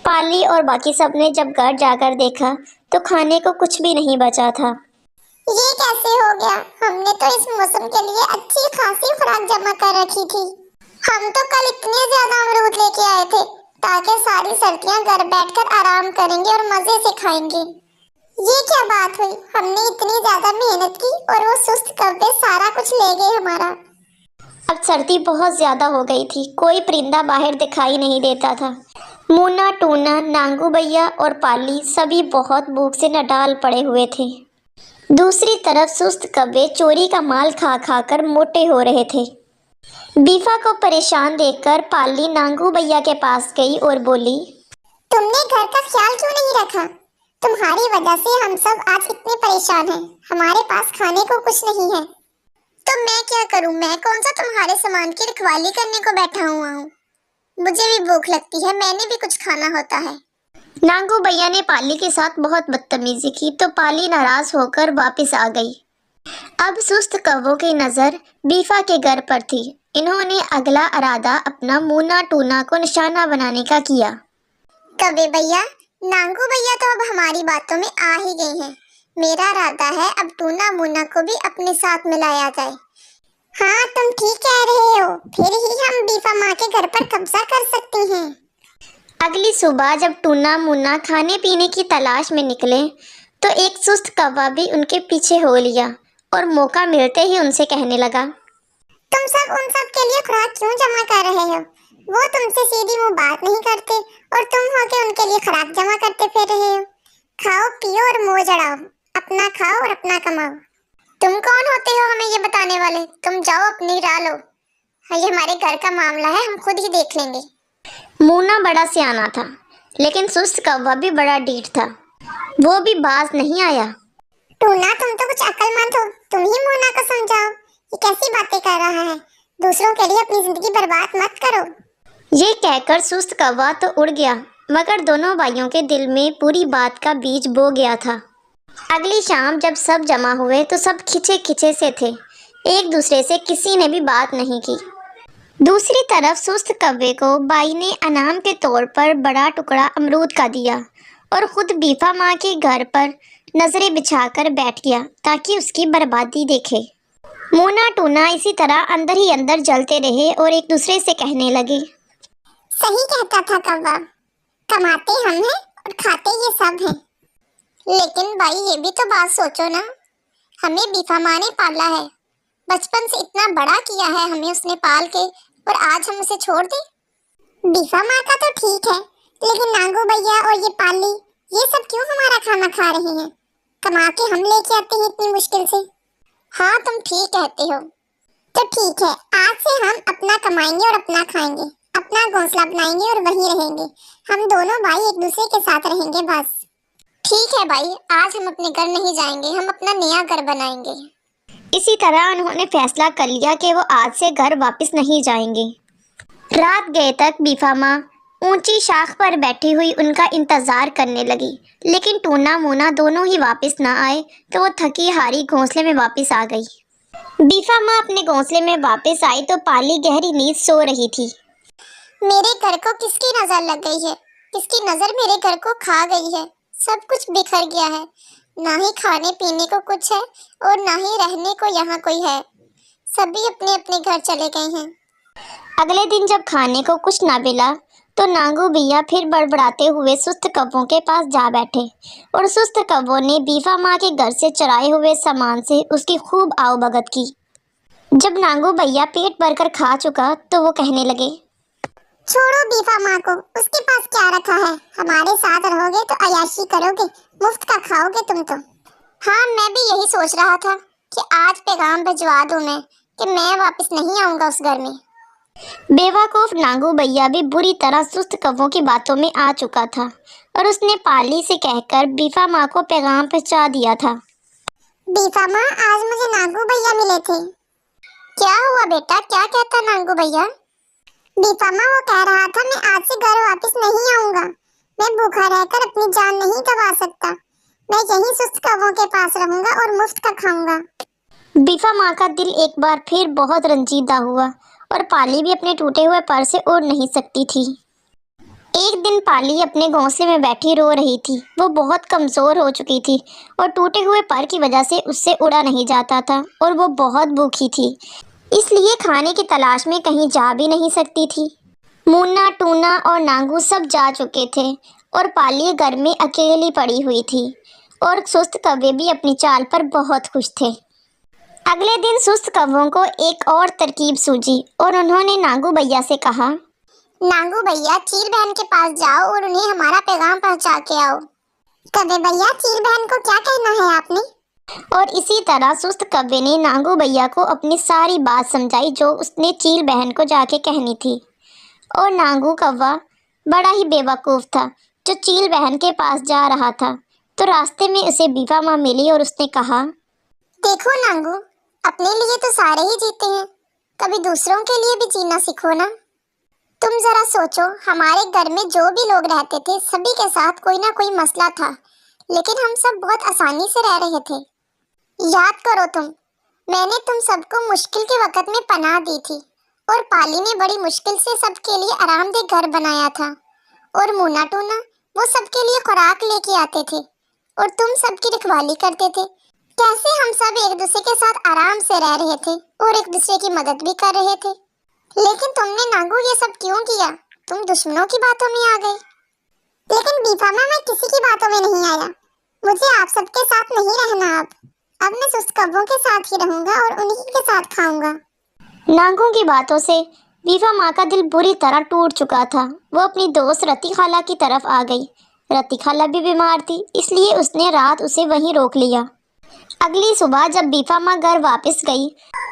पाली और बाकी सब ने जब घर जाकर देखा तो खाने को कुछ भी नहीं बचा था। ये कैसे हो गया? हमने तो इस मौसम के लिए अच्छी खासी खुराक जमा कर रखी थी। हम तो कल इतने ज्यादा अमरूद लेके आए थे ताकि सारी सर्दियां घर बैठकर आराम करेंगे और मजे से खाएंगे। ये क्या बात हुई? हमने इतनी ज्यादा मेहनत की और वो सुस्त कव्वे सारा कुछ ले गए हमारा। अब सर्दी बहुत ज्यादा हो गई थी, कोई परिंदा बाहर दिखाई नहीं देता था। मुन्ना, टूना, नांगू भैया और पाली सभी बहुत भूख से नडाल पड़े हुए थे। दूसरी तरफ सुस्त कव्वे चोरी का माल खा खा कर मोटे हो रहे थे। बीफा को परेशान देखकर पाली नांगू भैया के पास गई और बोली, तुमने घर का ख्याल क्यों नहीं रखा? तुम्हारी वजह से हम सब आज इतने परेशान हैं। हमारे पास खाने को कुछ नहीं है। तो मैं क्या करूं? मैं कौन सा तुम्हारे सामान की रखवाली करने को बैठा हुआ हूँ? मुझे भी भूख लगती है, मैंने भी कुछ खाना होता है। नांगू भैया ने पाली के साथ बहुत बदतमीजी की तो पाली नाराज होकर वापस आ गई। अब सुस्त कव्वों की नजर बीफा के घर पर थी। इन्होंने अगला इरादा अपना मुन्ना टूना को निशाना बनाने का किया। कव्वे भैया, नांगू भैया तो अब हमारी बातों में आ ही गए हैं। मेरा इरादा है अब टूना मुन्ना को भी अपने साथ मिलाया जाए। हाँ, तुम ठीक कह रहे हो। फिर ही हम बीफा माँ के घर पर कब्जा कर सकते हैं। अगली सुबह जब टूना मुन्ना खाने पीने की तलाश में निकले तो एक सुस्त कौवा भी उनके पीछे हो लिया और मौका मिलते ही उनसे कहने लगा, तुम सब उन सब के लिए खुराक क्यों जमा कर रहे हो? वो तुमसे सीधी मुंह बात नहीं करते और तुम होके उनके लिए खुराक जमा करते फिर रहे हो। खाओ पियो और मौज उड़ाओ, अपना खाओ और अपना कमाओ। तुम कौन होते हो हमें ये बताने वाले? तुम जाओ अपनी राह लो। ये हमारे घर का मामला है, हम खुद ही देख लेंगे। मुन्ना बड़ा सियाना था लेकिन सुस्त कौवा भी बड़ा ढीठ था। वो भी बाज नहीं आया। टूना, तुम तो कुछ अक्लमंद हो, तुम ही मुन्ना को समझाओ। ये कैसी बातें कर रहा है? दूसरों के लिए अपनी जिंदगी बर्बाद मत करो। ये कहकर सुस्त कौवा तो उड़ गया मगर दोनों भाइयों के दिल में पूरी बात का बीज बो गया था। अगली शाम जब सब जमा हुए तो सब खिंचे खिंचे से थे, एक दूसरे से किसी ने भी बात नहीं की। दूसरी तरफ सुस्त कव्वे को बाई ने इनाम के तौर पर बड़ा टुकड़ा अमरूद का दिया और खुद बीफा माँ के घर पर नजरें बिछाकर बैठ गया ताकि उसकी बर्बादी देखे। मुन्ना टूना इसी तरह अंदर ही अंदर जलते रहे और एक दूसरे से कहने लगे, सही कहता था कौवा, कमाते हम हैं और खाते ये सब हैं। लेकिन भाई ये भी तो बात सोचो ना, हमें बीफा माँ ने पाला है, बचपन से इतना बड़ा किया है हमें उसने पाल के, और आज हम उसे छोड़ दें? बीफा माँ का तो ठीक है, लेकिन नांगू भैया और ये पाली ये सब क्यों हमारा खाना खा रहे हैं? कमा के हम लेके आते हैं इतनी मुश्किल से। हाँ, तुम ठीक कहते हो। तो ठीक है, आज से हम अपना कमाएंगे और अपना खाएंगे, अपना घोंसला बनाएंगे और वहीं रहेंगे। हम दोनों भाई एक दूसरे के साथ रहेंगे बस। ठीक है भाई, आज हम अपने घर नहीं जाएंगे, हम अपना नया घर बनाएंगे। इसी तरह उन्होंने फैसला कर लिया कि वो आज से घर वापस नहीं जाएंगे। रात गए तक बीफा माँ ऊंची शाख पर बैठी हुई उनका इंतजार करने लगी, लेकिन टूना मुन्ना दोनों ही वापस ना आए तो वो थकी हारी घोंसले में वापस आ गई। बीफा माँ अपने घोंसले में वापस आई तो पाली गहरी नींद सो रही थी। मेरे घर को किसकी नजर लग गई है? किसकी नजर मेरे घर को खा गई है? सब कुछ बिखर गया है, ना ही खाने पीने को कुछ है और ना ही रहने को यहाँ कोई है। सभी अपने अपने घर चले गए हैं। अगले दिन जब खाने को कुछ ना मिला तो नांगू भैया फिर बड़बड़ाते हुए सुस्त कव्वों के पास जा बैठे और सुस्त कव्वों ने बीफा माँ के घर से चुराए हुए सामान से उसकी खूब आवभगत की। जब नांगू भैया पेट भरकर खा चुका तो वो कहने लगे, छोड़ो बीफा माँ को, उसके पास क्या रखा है? हमारे साथ रहोगे तो अय्याशी करोगे, मुफ्त का खाओगे तुम तो। हाँ, मैं भी यही सोच रहा था कि आज पैगाम भिजवा दूं मैं कि मैं वापस नहीं आऊंगा उस घर में। बेवकूफ नांगू भैया भी बुरी तरह सुस्त कव्वों की बातों में आ चुका था और उसने पाली से कहकर बीफा माँ को पैगाम पहुंचा दिया था। बीफा माँ, आज मुझे नांगू भैया मिले थे। क्या हुआ बेटा, क्या कहता नांगू भैया? बीफा माँ, वो कह रहा था मैं आज से घर वापस नहीं आऊंगा, मैं भूखा रहकर अपनी जान नहीं गंवा सकता, मैं यहीं सुस्त कव्वों के पास रहूंगा और मुफ्त का खाऊंगा। बीफा माँ का दिल एक बार फिर बहुत रंजीदा हुआ और पाली भी अपने टूटे हुए पर से उड़ नहीं सकती थी। ایک دن پالی اپنے گھونسلے میں بیٹھی رو رہی تھی۔ وہ بہت کمزور ہو چکی تھی اور ٹوٹے ہوئے پر کی وجہ سے اس سے اڑا نہیں جاتا تھا، اور وہ بہت بھوکی تھی، اس لیے کھانے کی تلاش میں کہیں جا بھی نہیں سکتی تھی۔ مونا، ٹونا اور نانگو سب جا چکے تھے اور پالی گھر میں اکیلی پڑی ہوئی تھی، اور سست کوے بھی اپنی چال پر بہت خوش تھے۔ اگلے دن سست کووں کو ایک اور ترکیب سوجی اور انہوں نے نانگو بھیا سے کہا، نانگو بھیا، چیل بہن کے پاس جاؤ اور انہیں ہمارا پیغام پہنچا کے آؤ۔ کوے بھیا، چیل بہن کو کیا کہنا ہے آپ نے؟ اور اسی طرح سست کوے نے نانگو بھیا کو اپنی ساری بات سمجھائی جو اس نے چیل بہن کو جا کے کہنی تھی۔ اور نانگو کوا بڑا ہی بے وقوف تھا جو چیل بہن کے پاس جا رہا تھا، تو راستے میں اسے بیفا ماں ملی اور اس نے کہا، دیکھو نانگو، اپنے لیے تو سارے ہی جیتے ہیں، کبھی دوسروں کے لیے بھی جینا سیکھو نا۔ تم ذرا سوچو، ہمارے گھر میں جو بھی لوگ رہتے تھے سبھی کے ساتھ کوئی نہ کوئی مسئلہ تھا، لیکن ہم سب بہت آسانی سے رہ رہے تھے۔ یاد کرو میں نے تم سب کو مشکل کے وقت میں پناہ دی تھی، اور پالی نے بڑی مشکل سے سب کے لیے آرام دہ گھر بنایا تھا، اور مونا ٹونا وہ سب کے لیے خوراک لے کے آتے تھے، اور تم سب کی رکھوالی کرتے تھے۔ کیسے ہم سب ایک دوسرے کے ساتھ آرام سے رہ رہے تھے اور ایک دوسرے کی مدد بھی کر رہے تھے۔ لیکن تم نے نانگو یہ سب کیوں کیا؟ تم دشمنوں کی باتوں میں آ گئے۔ لیکن بیفا ماں، میں کسی کی باتوں میں نہیں آیا، مجھے آپ سب کے ساتھ نہیں رہنا۔ اب میں سست کووں کے ساتھ ہی رہوں گا اور انہی کے ساتھ کھاؤں گا۔ نانگو کی باتوں سے بیفا ماں کا دل بری طرح ٹوٹ چکا تھا۔ وہ اپنی دوست رتی خالہ کی طرف آ گئی۔ رتی خالہ بھی بیمار تھی، اس لیے اس نے رات اسے وہیں روک لیا۔ اگلی صبح جب بیفا ماں گھر واپس گئی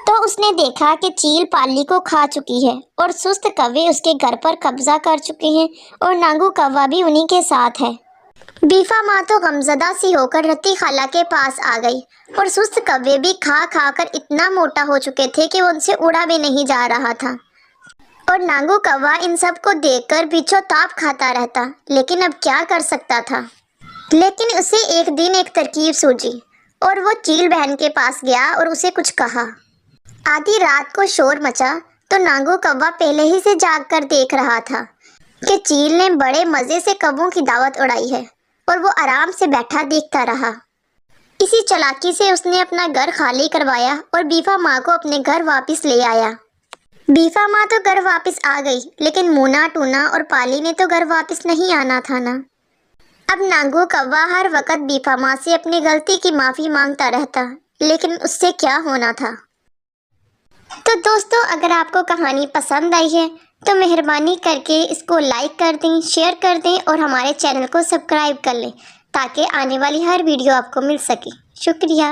تو اس نے دیکھا کہ چیل پالی کو کھا چکی ہے، اور سست کوے اس کے گھر پر قبضہ کر چکے ہیں، اور نانگو کوا بھی انہی کے ساتھ ہے۔ بیفا ماں تو غمزدہ سی ہو کر رتی خالہ کے پاس آ گئی، اور سست کوے بھی کھا کھا کر اتنا موٹا ہو چکے تھے کہ ان سے اڑا بھی نہیں جا رہا تھا۔ اور نانگو کوا ان سب کو دیکھ کر پیچھو تاپ کھاتا رہتا، لیکن اب کیا کر سکتا تھا۔ لیکن اسے ایک دن ایک ترکیب سوجی، اور وہ چیل بہن کے پاس گیا اور اسے کچھ کہا۔ آدھی رات کو شور مچا تو نانگو کوا پہلے ہی سے جاگ کر دیکھ رہا تھا کہ چیل نے بڑے مزے سے کووں کی دعوت اڑائی ہے، اور وہ آرام سے بیٹھا دیکھتا رہا۔ اسی چالاکی سے اس نے اپنا گھر خالی کروایا اور بیفا ماں کو اپنے گھر واپس لے آیا۔ بیفا ماں تو گھر واپس آ گئی، لیکن مونا، ٹونا اور پالی نے تو گھر واپس نہیں آنا تھا نا۔ اب نانگو کوا ہر وقت بیفا ماں سے اپنی غلطی کی معافی مانگتا رہتا، لیکن اس سے کیا ہونا تھا۔ تو دوستو، اگر آپ کو کہانی پسند آئی ہے تو مہربانی کر کے اس کو لائک کر دیں، شیئر کر دیں اور ہمارے چینل کو سبسکرائب کر لیں تاکہ آنے والی ہر ویڈیو آپ کو مل سکے۔ شکریہ۔